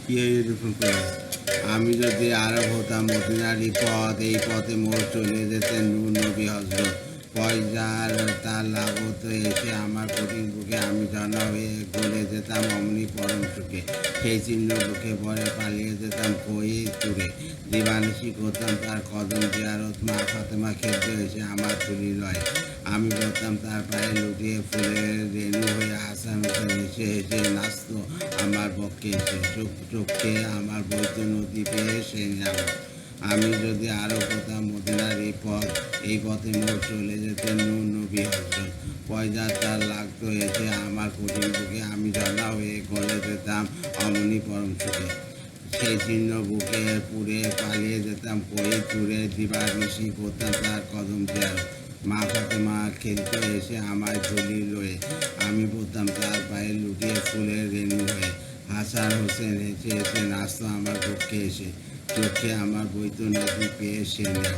কি হয়েছে ফোন করে? আমি যদি আরব হতাম মদিনারি পথ, এই পথে মোর চলে যেতেন নূর নবী হজরত। পয়সার তার লাগত এসে আমার কঠিন বুকে আমি জানা হয়ে গলে যেতাম অমনি পরম সুখে। সেই চিহ্ন বুকে পরে পালিয়ে যেতাম কই চুড়ে। দিবানিশি করতাম তার কদম জিয়ারত, মা ফাতেমা খেলতে এসে আমার চুরি লয়। আমি বলতাম তার পায়ে লুটিয়ে ফুলের রেণু হয়ে হাসান হোসেন হেসে হেসে নাচত আমার পক্ষে এসে। চোখে আমার বইত নদী পেয়ে সে যাব। আমি যদি আরো কোথাও মদিনার এই পথে মোর চলে যেতেন নূর নবী হজরত। পয়সা তার লাগতো এসে আমার কঠিন বুকে আমি ঝর্ণা হয়ে গলে যেতাম অমনি পরম সুখে। সেই চিহ্ন বুকে পুড়ে পালিয়ে যেতাম কই চুড়ে, দিবানিশি করতাম তার কদম জিয়ারত। মা ফাতেমা খেলতো এসে আমার ঝুলি লয়ে। আমি পড়তাম তার পায়ে লুটিয়ে ফুলের রেণু হয়ে। হাসান হোসেন হেসে হেসে নাচতো আমার পক্ষে এসে। চোখে আমার বইতো নদী পেয়ে সে নেয়।